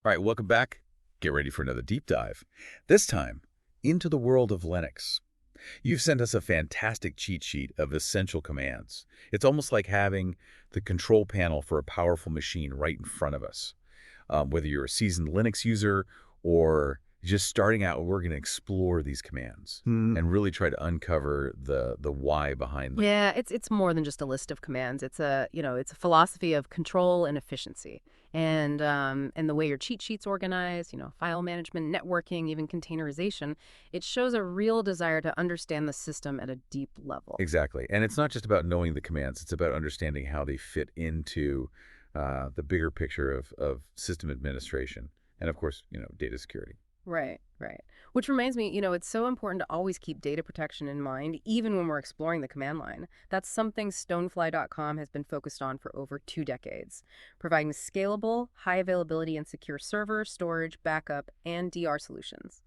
All right, welcome back. Get ready for another deep dive. This time, into the world of Linux. You've sent us a fantastic cheat sheet of essential commands. It's almost like having the control panel for a powerful machine right in front of us. Whether you're a seasoned Linux user or just starting out, we're going to explore these commands and really try to uncover the why behind them. Yeah, it's more than just a list of commands. It's a philosophy of control and efficiency. And the way your cheat sheet's organized, file management, networking, even containerization, it shows a real desire to understand the system at a deep level. Exactly. And it's not just about knowing the commands. It's about understanding how they fit into the bigger picture of system administration and, of course, data security. Right, right. Which reminds me, it's so important to always keep data protection in mind, even when we're exploring the command line. That's something Stonefly.com has been focused on for over 2 decades, providing scalable, high availability, and secure server, storage, backup, and DR solutions,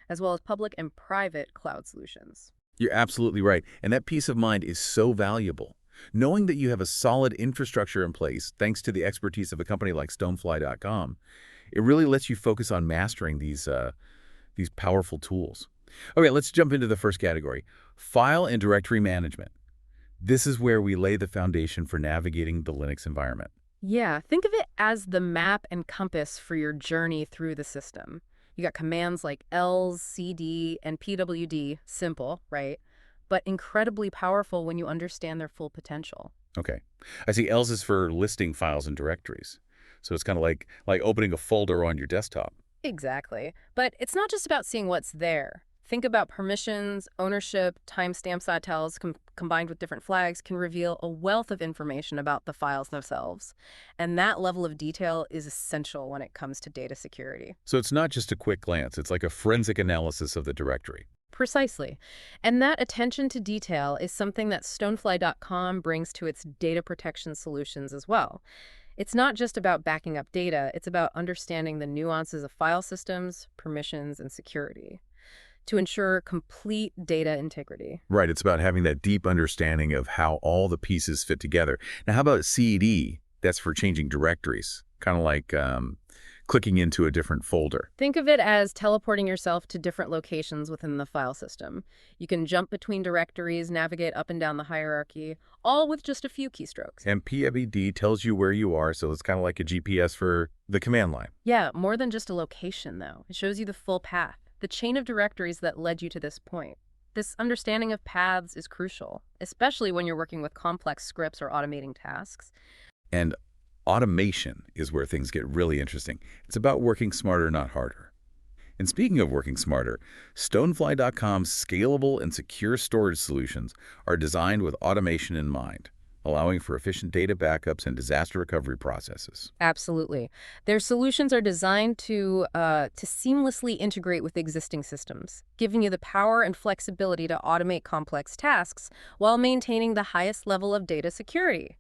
as well as public and private cloud solutions. You're absolutely right. And that peace of mind is so valuable. Knowing that you have a solid infrastructure in place, thanks to the expertise of a company like Stonefly.com, it really lets you focus on mastering these powerful tools. Okay, let's jump into the first category, file and directory management. This is where we lay the foundation for navigating the Linux environment. Yeah, think of it as the map and compass for your journey through the system. You got commands like ls, cd, and pwd, simple, right? But incredibly powerful when you understand their full potential. Okay. I see else is for listing files and directories. So it's kind of like opening a folder on your desktop. Exactly. But it's not just about seeing what's there. Think about permissions, ownership, timestamp titles combined with different flags can reveal a wealth of information about the files themselves. And that level of detail is essential when it comes to data security. So it's not just a quick glance. It's like a forensic analysis of the directory. Precisely. And that attention to detail is something that Stonefly.com brings to its data protection solutions as well. It's not just about backing up data, it's about understanding the nuances of file systems, permissions, and security to ensure complete data integrity. Right. It's about having that deep understanding of how all the pieces fit together. Now, how about CD? That's for changing directories, kind of like clicking into a different folder. Think of it as teleporting yourself to different locations within the file system. You can jump between directories, navigate up and down the hierarchy, all with just a few keystrokes. And PWD tells you where you are, so it's kind of like a GPS for the command line. Yeah, more than just a location, though. It shows you the full path, the chain of directories that led you to this point. This understanding of paths is crucial, especially when you're working with complex scripts or automating tasks. And automation is where things get really interesting. It's about working smarter, not harder. And speaking of working smarter, Stonefly.com's scalable and secure storage solutions are designed with automation in mind, allowing for efficient data backups and disaster recovery processes. Absolutely. Their solutions are designed to seamlessly integrate with existing systems, giving you the power and flexibility to automate complex tasks while maintaining the highest level of data security.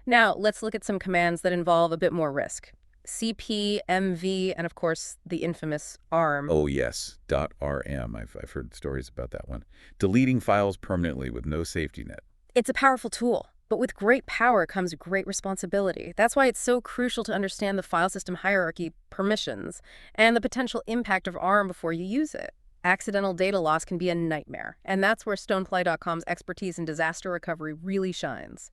Now, let's look at some commands that involve a bit more risk. CP, MV, and of course, the infamous ARM. Oh yes, .rm. I've heard stories about that one. Deleting files permanently with no safety net. It's a powerful tool, but with great power comes great responsibility. That's why it's so crucial to understand the file system hierarchy, permissions, and the potential impact of ARM before you use it. Accidental data loss can be a nightmare, and that's where Stonefly.com's expertise in disaster recovery really shines.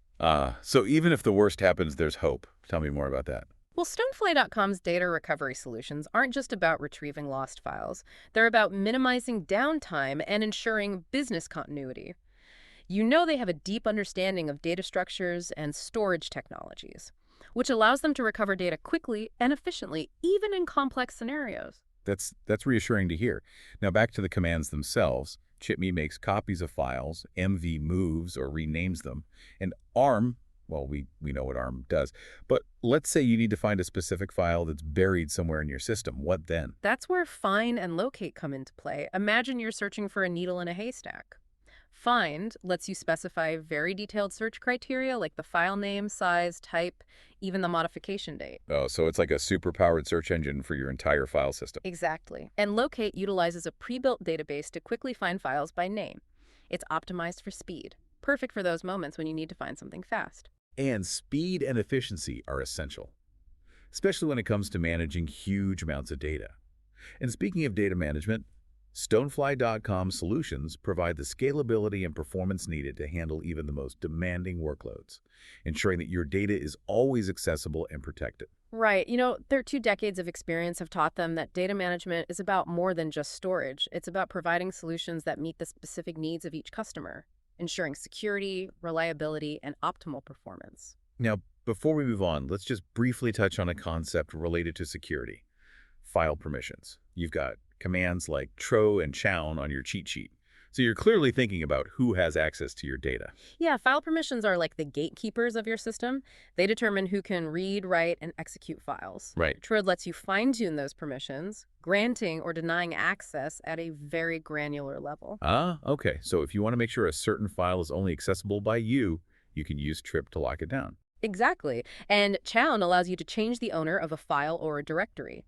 So even if the worst happens, there's hope. Tell me more about that. Well, Stonefly.com's data recovery solutions aren't just about retrieving lost files. They're about minimizing downtime and ensuring business continuity. They have a deep understanding of data structures and storage technologies, which allows them to recover data quickly and efficiently, even in complex scenarios. That's reassuring to hear. Now back to the commands themselves. ChipMe makes copies of files, MV moves or renames them, and ARM, well, we know what ARM does. But let's say you need to find a specific file that's buried somewhere in your system. What then? That's where find and locate come into play. Imagine you're searching for a needle in a haystack. Find lets you specify very detailed search criteria like the file name, size, type, even the modification date. Oh, so it's like a super-powered search engine for your entire file system. Exactly. And Locate utilizes a pre-built database to quickly find files by name. It's optimized for speed, perfect for those moments when you need to find something fast. And speed and efficiency are essential. especially when it comes to managing huge amounts of data. And speaking of data management, Stonefly.com solutions provide the scalability and performance needed to handle even the most demanding workloads, ensuring that your data is always accessible and protected. Right. Their 2 decades of experience have taught them that data management is about more than just storage. It's about providing solutions that meet the specific needs of each customer, ensuring security, reliability, and optimal performance. Now, before we move on, let's just briefly touch on a concept related to security: file permissions. You've got commands like tro and chown on your cheat sheet. So you're clearly thinking about who has access to your data. Yeah, file permissions are like the gatekeepers of your system. They determine who can read, write, and execute files. Right. Trode lets you fine-tune those permissions, granting or denying access at a very granular level. Ah, okay. So if you want to make sure a certain file is only accessible by you, you can use trip to lock it down. Exactly. And chown allows you to change the owner of a file or a directory.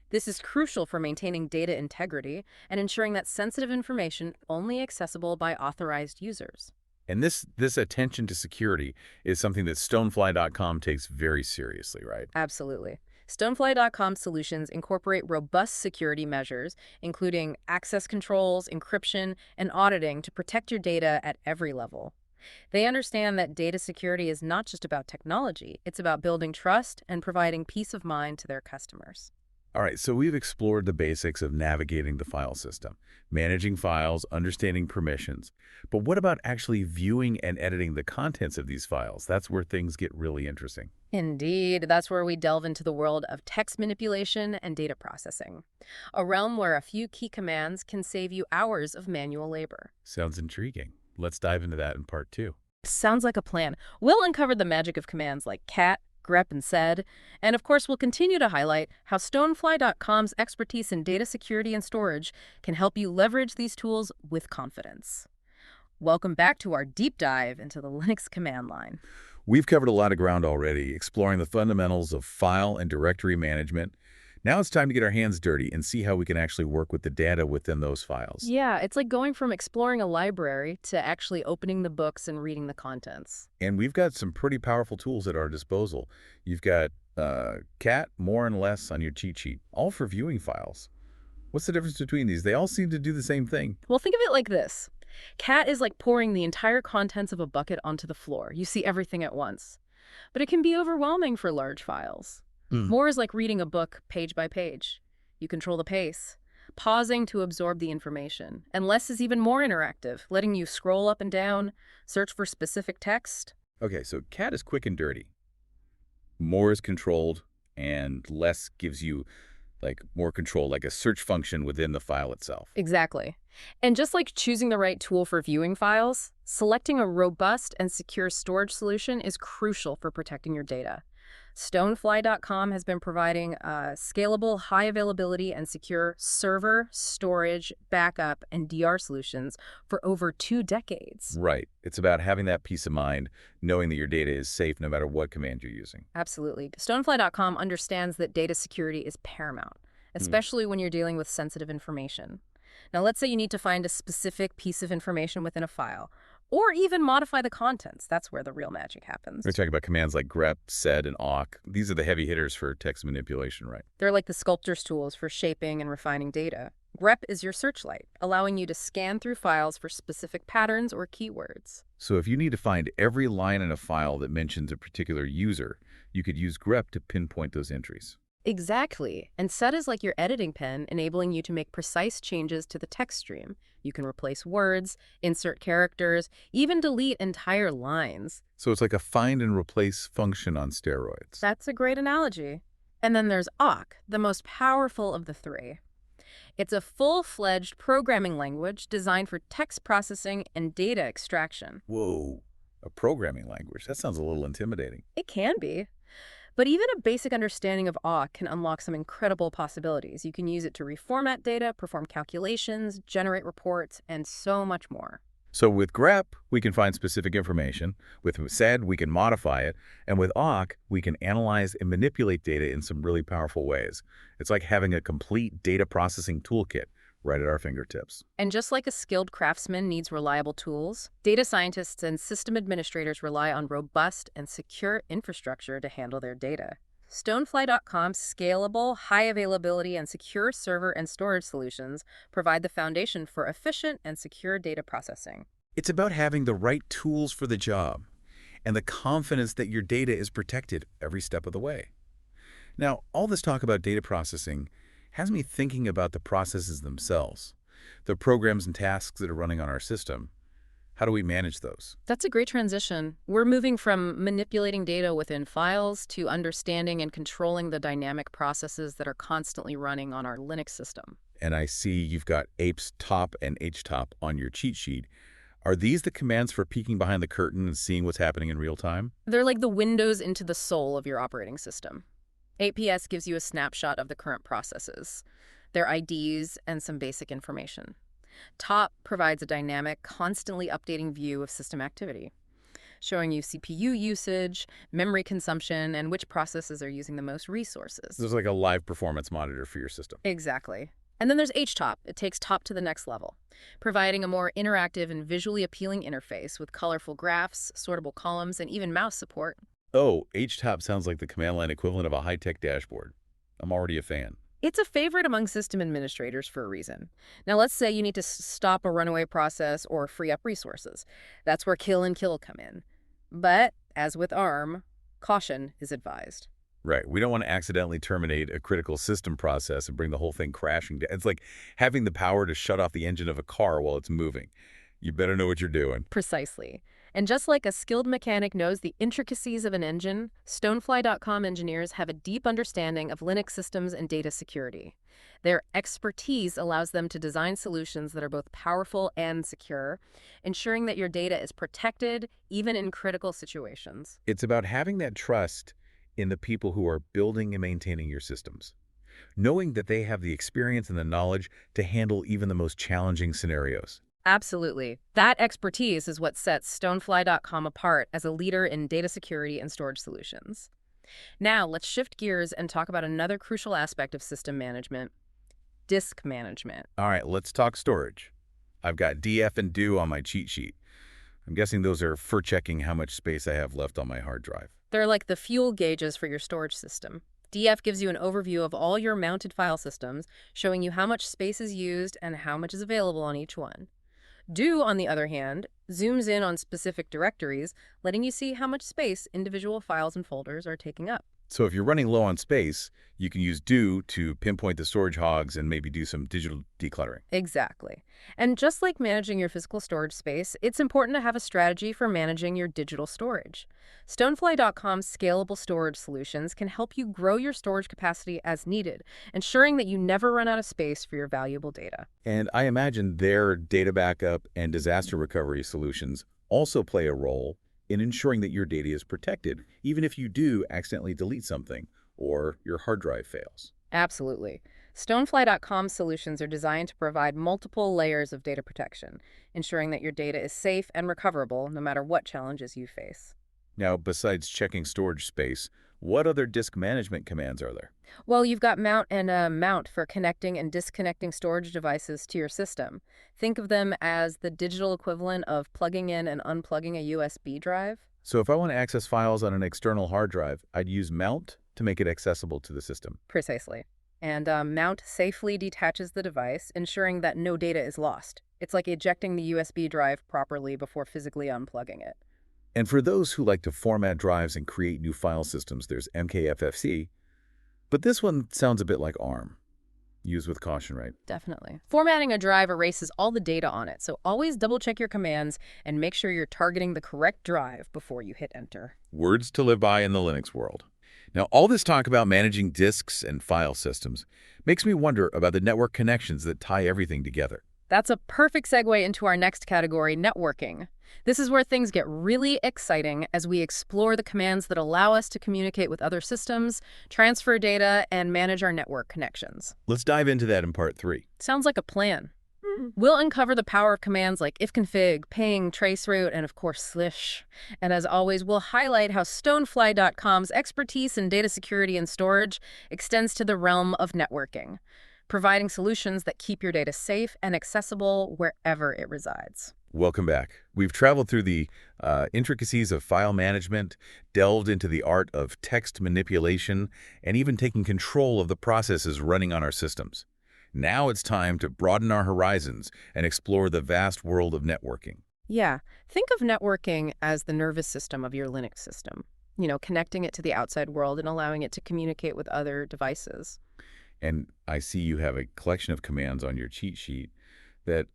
This is crucial for maintaining data integrity and ensuring that sensitive information only accessible by authorized users. And this attention to security is something that Stonefly.com takes very seriously, right? Absolutely. Stonefly.com solutions incorporate robust security measures, including access controls, encryption, and auditing to protect your data at every level. They understand that data security is not just about technology, it's about building trust and providing peace of mind to their customers. All right, so we've explored the basics of navigating the file system, managing files, understanding permissions. But what about actually viewing and editing the contents of these files? That's where things get really interesting. Indeed, that's where we delve into the world of text manipulation and data processing, a realm where a few key commands can save you hours of manual labor. Sounds intriguing. Let's dive into that in part 2. Sounds like a plan. We'll uncover the magic of commands like cat, grep, and sed, and of course we'll continue to highlight how Stonefly.com's expertise in data security and storage can help you leverage these tools with confidence. Welcome back to our deep dive into the Linux command line. We've covered a lot of ground already, exploring the fundamentals of file and directory management. Now it's time to get our hands dirty and see how we can actually work with the data within those files. Yeah, it's like going from exploring a library to actually opening the books and reading the contents. And we've got some pretty powerful tools at our disposal. You've got cat, more and less on your cheat sheet, all for viewing files. What's the difference between these? They all seem to do the same thing. Well, think of it like this. Cat is like pouring the entire contents of a bucket onto the floor. You see everything at once. But it can be overwhelming for large files. More is like reading a book page by page. You control the pace, pausing to absorb the information. And less is even more interactive, letting you scroll up and down, search for specific text. Okay, so cat is quick and dirty. More is controlled, and less gives you more control, like a search function within the file itself. Exactly. And just like choosing the right tool for viewing files, selecting a robust and secure storage solution is crucial for protecting your data. Stonefly.com has been providing scalable, high availability, and secure server, storage, backup, and DR solutions for over 2 decades. Right. It's about having that peace of mind, knowing that your data is safe no matter what command you're using. Absolutely. Stonefly.com understands that data security is paramount, especially when you're dealing with sensitive information. Now, let's say you need to find a specific piece of information within a file, or even modify the contents. That's where the real magic happens. We're talking about commands like grep, sed, and awk. These are the heavy hitters for text manipulation, right? They're like the sculptor's tools for shaping and refining data. Grep is your searchlight, allowing you to scan through files for specific patterns or keywords. So if you need to find every line in a file that mentions a particular user, you could use grep to pinpoint those entries. Exactly. And sed is like your editing pen, enabling you to make precise changes to the text stream. You can replace words, insert characters, even delete entire lines. So it's like a find and replace function on steroids. That's a great analogy. And then there's awk, the most powerful of the three. It's a full-fledged programming language designed for text processing and data extraction. Whoa, a programming language. That sounds a little intimidating. It can be. But even a basic understanding of awk can unlock some incredible possibilities. You can use it to reformat data, perform calculations, generate reports, and so much more. So with grep, we can find specific information. With sed, we can modify it. And with awk, we can analyze and manipulate data in some really powerful ways. It's like having a complete data processing toolkit right at our fingertips. And just like a skilled craftsman needs reliable tools, data scientists and system administrators rely on robust and secure infrastructure to handle their data. Stonefly.com's scalable, high availability, and secure server and storage solutions provide the foundation for efficient and secure data processing. It's about having the right tools for the job and the confidence that your data is protected every step of the way. Now, all this talk about data processing has me thinking about the processes themselves, the programs and tasks that are running on our system. How do we manage those? That's a great transition. We're moving from manipulating data within files to understanding and controlling the dynamic processes that are constantly running on our Linux system. And I see you've got apes top and htop on your cheat sheet. Are these the commands for peeking behind the curtain and seeing what's happening in real time? They're like the windows into the soul of your operating system. APS gives you a snapshot of the current processes, their IDs, and some basic information. Top provides a dynamic, constantly updating view of system activity, showing you CPU usage, memory consumption, and which processes are using the most resources. There's like a live performance monitor for your system. Exactly. And then there's HTOP. It takes top to the next level, providing a more interactive and visually appealing interface with colorful graphs, sortable columns, and even mouse support. Oh, htop sounds like the command line equivalent of a high-tech dashboard. I'm already a fan. It's a favorite among system administrators for a reason. Now, let's say you need to stop a runaway process or free up resources. That's where kill and kill come in. But, as with ARM, caution is advised. Right. We don't want to accidentally terminate a critical system process and bring the whole thing crashing down. It's like having the power to shut off the engine of a car while it's moving. You better know what you're doing. Precisely. And just like a skilled mechanic knows the intricacies of an engine, Stonefly.com engineers have a deep understanding of Linux systems and data security. Their expertise allows them to design solutions that are both powerful and secure, ensuring that your data is protected even in critical situations. It's about having that trust in the people who are building and maintaining your systems, knowing that they have the experience and the knowledge to handle even the most challenging scenarios. Absolutely. That expertise is what sets Stonefly.com apart as a leader in data security and storage solutions. Now, let's shift gears and talk about another crucial aspect of system management: disk management. All right, let's talk storage. I've got DF and DO on my cheat sheet. I'm guessing those are for checking how much space I have left on my hard drive. They're like the fuel gauges for your storage system. DF gives you an overview of all your mounted file systems, showing you how much space is used and how much is available on each one. Do, on the other hand, zooms in on specific directories, letting you see how much space individual files and folders are taking up. So if you're running low on space, you can use do to pinpoint the storage hogs and maybe do some digital decluttering. Exactly. And just like managing your physical storage space, it's important to have a strategy for managing your digital storage. Stonefly.com's scalable storage solutions can help you grow your storage capacity as needed, ensuring that you never run out of space for your valuable data. And I imagine their data backup and disaster recovery solutions also play a role in ensuring that your data is protected, even if you do accidentally delete something or your hard drive fails. Absolutely. Stonefly.com's solutions are designed to provide multiple layers of data protection, ensuring that your data is safe and recoverable no matter what challenges you face. Now, besides checking storage space, what other disk management commands are there? Well, you've got mount and mount for connecting and disconnecting storage devices to your system. Think of them as the digital equivalent of plugging in and unplugging a USB drive. So if I want to access files on an external hard drive, I'd use mount to make it accessible to the system. Precisely. And mount safely detaches the device, ensuring that no data is lost. It's like ejecting the USB drive properly before physically unplugging it. And for those who like to format drives and create new file systems, there's MKFFC. But this one sounds a bit like ARM. Use with caution, right? Definitely. Formatting a drive erases all the data on it, so always double-check your commands and make sure you're targeting the correct drive before you hit enter. Words to live by in the Linux world. Now, all this talk about managing disks and file systems makes me wonder about the network connections that tie everything together. That's a perfect segue into our next category, networking. This is where things get really exciting as we explore the commands that allow us to communicate with other systems, transfer data, and manage our network connections. Let's dive into that in part 3. Sounds like a plan. We'll uncover the power of commands like ifconfig, ping, traceroute, and of course slish. And as always, we'll highlight how Stonefly.com's expertise in data security and storage extends to the realm of networking. providing solutions that keep your data safe and accessible wherever it resides. Welcome back. We've traveled through the intricacies of file management, delved into the art of text manipulation, and even taking control of the processes running on our systems. Now it's time to broaden our horizons and explore the vast world of networking. Yeah, think of networking as the nervous system of your Linux system, connecting it to the outside world and allowing it to communicate with other devices. And I see you have a collection of commands on your cheat sheet that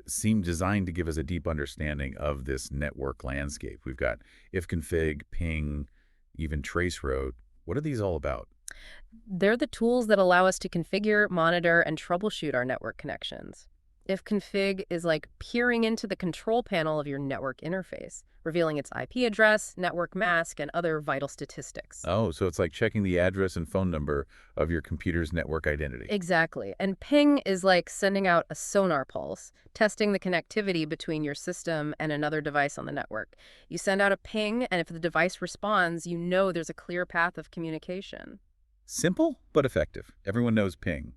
seem designed to give us a deep understanding of this network landscape. We've got ifconfig, ping, even traceroute. What are these all about? They're the tools that allow us to configure, monitor, and troubleshoot our network connections. If config is like peering into the control panel of your network interface, revealing its IP address, network mask, and other vital statistics. Oh, so it's like checking the address and phone number of your computer's network identity. Exactly. And ping is like sending out a sonar pulse, testing the connectivity between your system and another device on the network. You send out a ping, and if the device responds, you know there's a clear path of communication. Simple, but effective. Everyone knows ping.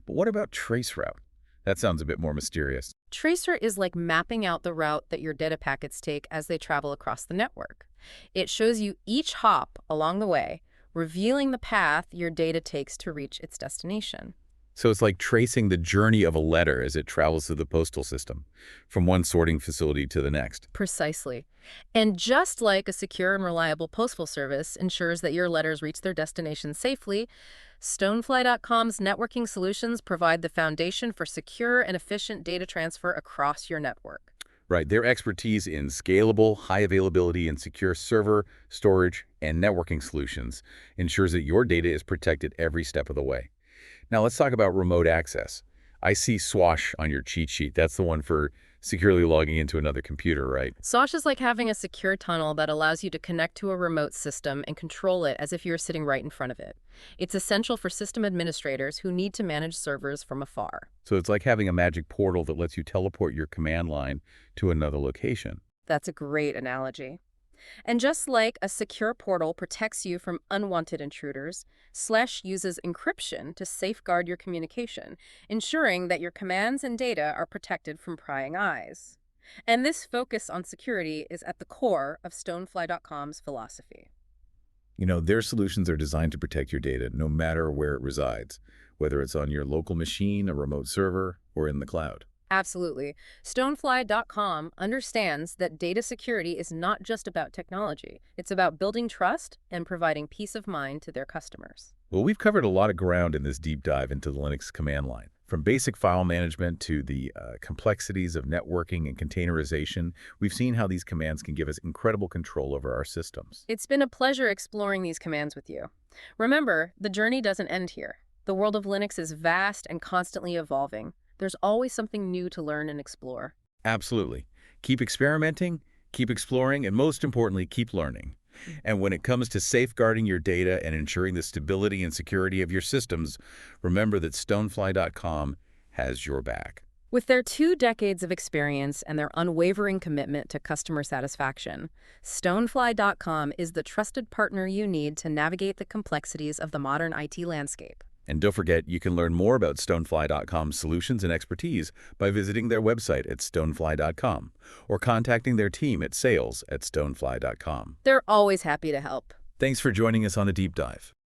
But what about traceroute? That sounds a bit more mysterious. Tracer is like mapping out the route that your data packets take as they travel across the network. It shows you each hop along the way, revealing the path your data takes to reach its destination. So it's like tracing the journey of a letter as it travels through the postal system, from one sorting facility to the next. Precisely. And just like a secure and reliable postal service ensures that your letters reach their destination safely, Stonefly.com's networking solutions provide the foundation for secure and efficient data transfer across your network. Right, their expertise in scalable, high availability, and secure server, storage, and networking solutions ensures that your data is protected every step of the way. Now let's talk about remote access. I see SWASH on your cheat sheet. That's the one for securely logging into another computer, right? SOSH is like having a secure tunnel that allows you to connect to a remote system and control it as if you were sitting right in front of it. It's essential for system administrators who need to manage servers from afar. So it's like having a magic portal that lets you teleport your command line to another location. That's a great analogy. And just like a secure portal protects you from unwanted intruders, Slash uses encryption to safeguard your communication, ensuring that your commands and data are protected from prying eyes. And this focus on security is at the core of Stonefly.com's philosophy. You know, their solutions are designed to protect your data no matter where it resides, whether it's on your local machine, a remote server, or in the cloud. Absolutely. Stonefly.com understands that data security is not just about technology. It's about building trust and providing peace of mind to their customers. Well, we've covered a lot of ground in this deep dive into the Linux command line. From basic file management to the complexities of networking and containerization, we've seen how these commands can give us incredible control over our systems. It's been a pleasure exploring these commands with you. Remember, the journey doesn't end here. The world of Linux is vast and constantly evolving. There's always something new to learn and explore. Absolutely. Keep experimenting, keep exploring, and most importantly, keep learning. And when it comes to safeguarding your data and ensuring the stability and security of your systems, remember that Stonefly.com has your back. With their 2 decades of experience and their unwavering commitment to customer satisfaction, Stonefly.com is the trusted partner you need to navigate the complexities of the modern IT landscape. And don't forget, you can learn more about Stonefly.com's solutions and expertise by visiting their website at stonefly.com or contacting their team at sales@stonefly.com. They're always happy to help. Thanks for joining us on the deep dive.